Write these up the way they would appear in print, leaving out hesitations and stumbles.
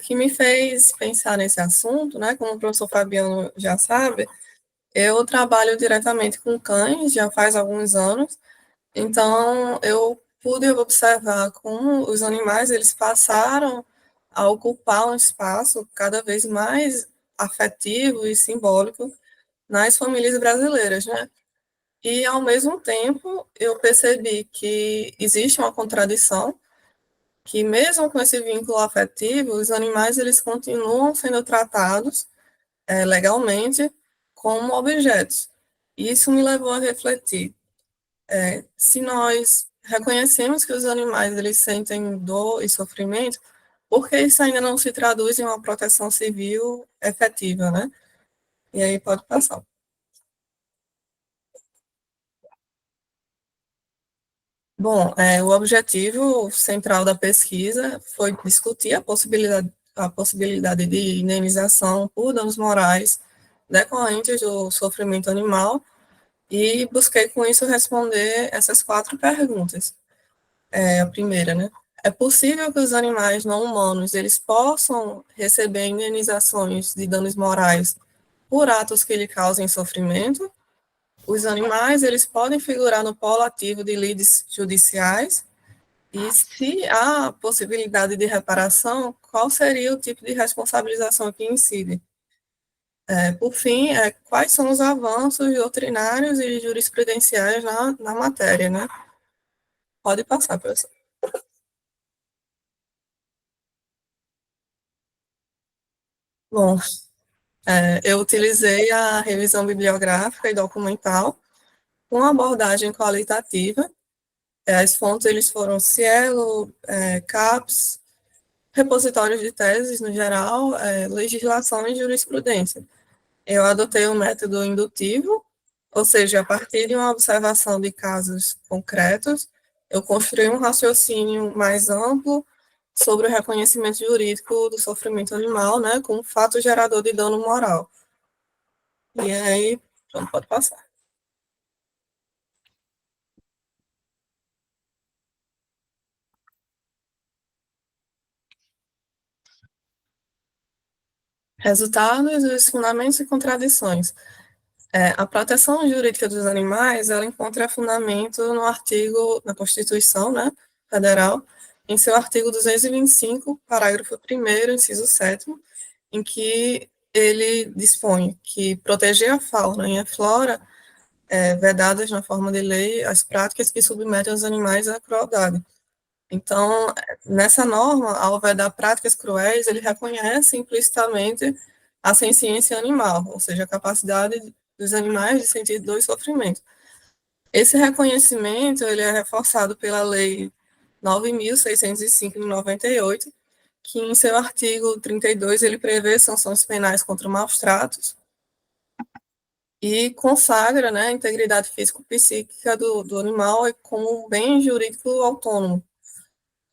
que me fez pensar nesse assunto, né, como o professor Fabiano já sabe, eu trabalho diretamente com cães já faz alguns anos, então eu pude observar como os animais eles passaram a ocupar um espaço cada vez mais afetivo e simbólico nas famílias brasileiras, né? E ao mesmo tempo eu percebi que existe uma contradição, que mesmo com esse vínculo afetivo, os animais eles continuam sendo tratados legalmente como objetos. E isso me levou a refletir. Se nós reconhecemos que os animais eles sentem dor e sofrimento, por que isso ainda não se traduz em uma proteção civil efetiva, né? E aí pode passar. Bom, o objetivo central da pesquisa foi discutir a possibilidade de indenização por danos morais decorrentes do sofrimento animal e busquei com isso responder essas quatro perguntas. A primeira, né? É possível que os animais não humanos eles possam receber indenizações de danos morais por atos que lhe causem sofrimento? Os animais eles podem figurar no polo ativo de lides judiciais? E se há possibilidade de reparação, qual seria o tipo de responsabilização que incide? Por fim, quais são os avanços doutrinários e jurisprudenciais na matéria, né? Pode passar, professor. Bom, eu utilizei a revisão bibliográfica e documental com abordagem qualitativa. As fontes eles foram Cielo, CAPES, repositórios de teses no geral, legislação e jurisprudência. Eu adotei o método indutivo, ou seja, a partir de uma observação de casos concretos, eu construí um raciocínio mais amplo sobre o reconhecimento jurídico do sofrimento animal, né, como fato gerador de dano moral. E aí, pronto, pode passar. Resultados, os fundamentos e contradições. A proteção jurídica dos animais, ela encontra fundamento no artigo, na Constituição, né, Federal, em seu artigo 225, parágrafo 1º, inciso 7º, em que ele dispõe que proteger a fauna e a flora vedadas na forma de lei as práticas que submetem os animais à crueldade. Então, nessa norma, ao vedar práticas cruéis, ele reconhece implicitamente a senciência animal, ou seja, a capacidade dos animais de sentir dor e sofrimento. Esse reconhecimento ele é reforçado pela Lei 9.605 de 98, que em seu artigo 32 ele prevê sanções penais contra maus tratos e consagra, né, a integridade físico-psíquica do animal como um bem jurídico autônomo.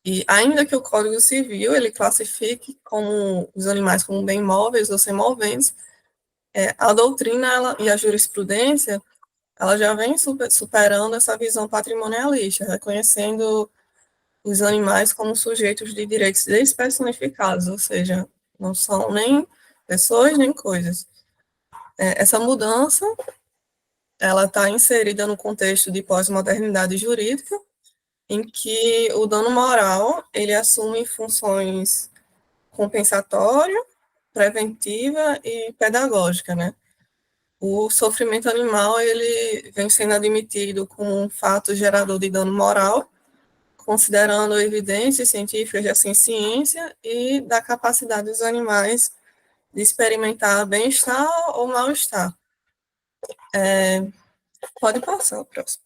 E ainda que o Código Civil ele classifique como os animais como bem móveis ou semoventes, a doutrina e a jurisprudência ela já vem superando essa visão patrimonialista, reconhecendo os animais como sujeitos de direitos despersonificados, ou seja, não são nem pessoas nem coisas. Essa mudança ela está inserida no contexto de pós-modernidade jurídica, em que o dano moral ele assume funções compensatória, preventiva e pedagógica, né? O sofrimento animal ele vem sendo admitido como um fato gerador de dano moral, considerando evidências científicas da ciência e da capacidade dos animais de experimentar bem-estar ou mal-estar. Pode passar, próximo.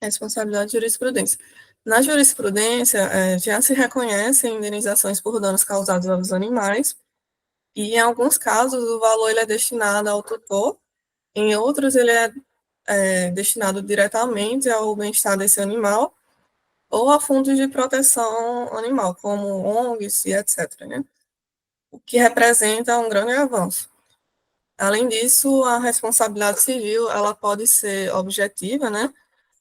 Responsabilidade de jurisprudência. Na jurisprudência, já se reconhecem indenizações por danos causados aos animais, e em alguns casos o valor ele é destinado ao tutor, em outros ele é destinado diretamente ao bem-estar desse animal, ou a fundos de proteção animal, como ONGs e etc., né? O que representa um grande avanço. Além disso, a responsabilidade civil ela pode ser objetiva, né?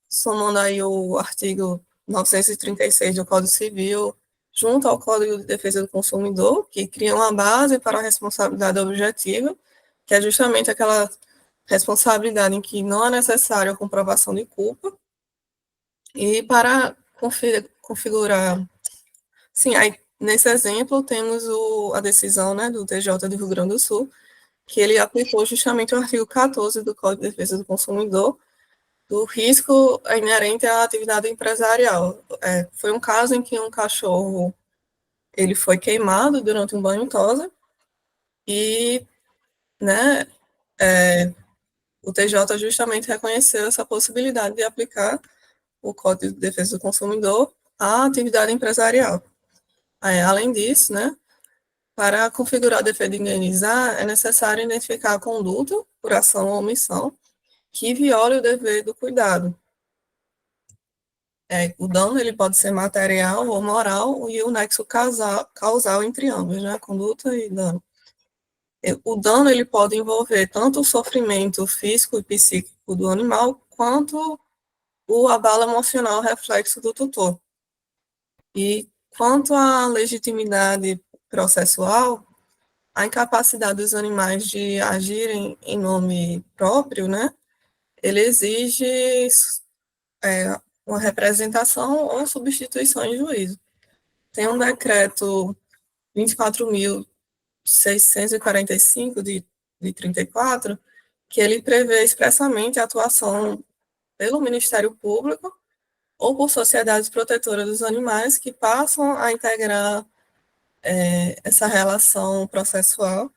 Somando aí o artigo 936 do Código Civil, junto ao Código de Defesa do Consumidor, que cria uma base para a responsabilidade objetiva, que é justamente aquela responsabilidade em que não é necessária a comprovação de culpa, e para configurar. Sim, aí, nesse exemplo, temos a decisão, né, do TJ do Rio Grande do Sul, que ele aplicou justamente o artigo 14 do Código de Defesa do Consumidor, do risco inerente à atividade empresarial. Foi um caso em que um cachorro ele foi queimado durante um banho-tosa e, né, o TJ justamente reconheceu essa possibilidade de aplicar o Código de Defesa do Consumidor à atividade empresarial. Além disso, né, para configurar a defesa de indenizar, é necessário identificar a conduta, por ação ou omissão, que viole o dever do cuidado. O dano ele pode ser material ou moral e o nexo causal entre ambos, né, conduta e dano. O dano ele pode envolver tanto o sofrimento físico e psíquico do animal, quanto o abalo emocional reflexo do tutor. E quanto à legitimidade processual, a incapacidade dos animais de agirem em nome próprio, né, ele exige uma representação ou substituição em juízo. Tem um decreto 24.645 de 34, que ele prevê expressamente a atuação pelo Ministério Público ou por sociedades protetoras dos animais que passam a integrar essa relação processual,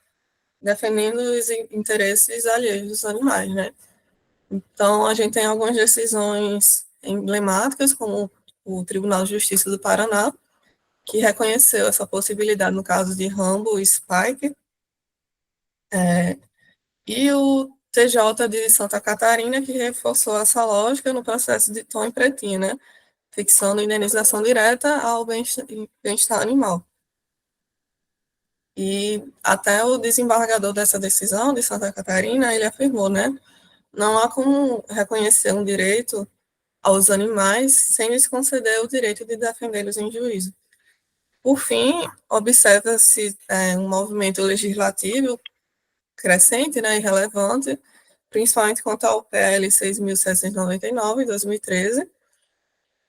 defendendo os interesses alheios dos animais, né? Então, a gente tem algumas decisões emblemáticas, como o Tribunal de Justiça do Paraná, que reconheceu essa possibilidade no caso de Rambo e Spike, e o TJ de Santa Catarina, que reforçou essa lógica no processo de Tom e Pretinho, né? Fixando indenização direta ao bem-estar animal. E até o desembargador dessa decisão de Santa Catarina, ele afirmou, né? Não há como reconhecer um direito aos animais sem lhes conceder o direito de defendê-los em juízo. Por fim, observa-se um movimento legislativo crescente, né, e relevante, principalmente quanto ao PL 6.799, de 2013,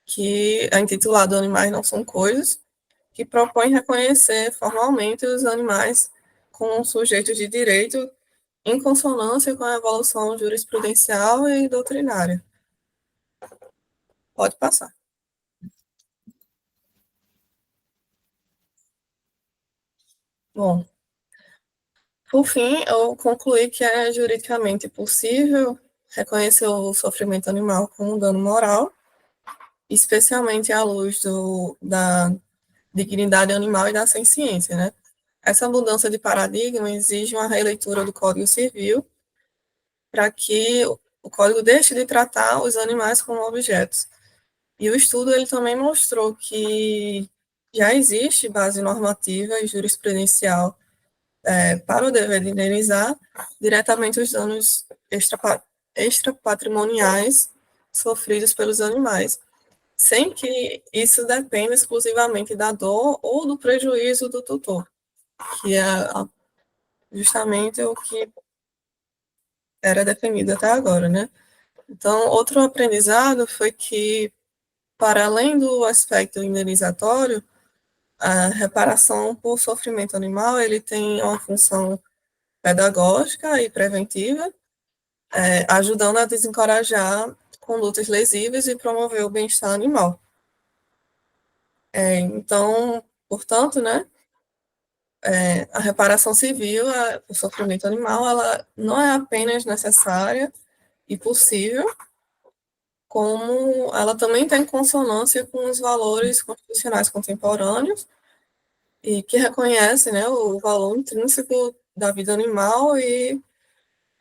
que é intitulado Animais Não São Coisas, que propõe reconhecer formalmente os animais como sujeitos de direito em consonância com a evolução jurisprudencial e doutrinária. Pode passar. Bom, por fim, eu concluí que é juridicamente possível reconhecer o sofrimento animal como um dano moral, especialmente à luz da dignidade animal e da ciência, né? Essa mudança de paradigma exige uma releitura do Código Civil para que o Código deixe de tratar os animais como objetos. E o estudo ele também mostrou que já existe base normativa e jurisprudencial para o dever de indenizar diretamente os danos extrapatrimoniais sofridos pelos animais, sem que isso dependa exclusivamente da dor ou do prejuízo do tutor, que é justamente o que era definido até agora, né? Então, outro aprendizado foi que, para além do aspecto indenizatório, a reparação por sofrimento animal, ele tem uma função pedagógica e preventiva, ajudando a desencorajar condutas lesivas e promover o bem-estar animal. Então, portanto, né, a reparação civil, o sofrimento animal, ela não é apenas necessária e possível, como ela também está em consonância com os valores constitucionais contemporâneos e que reconhece, né, o valor intrínseco da vida animal e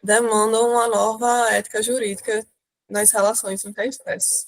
demandam uma nova ética jurídica nas relações interespécies.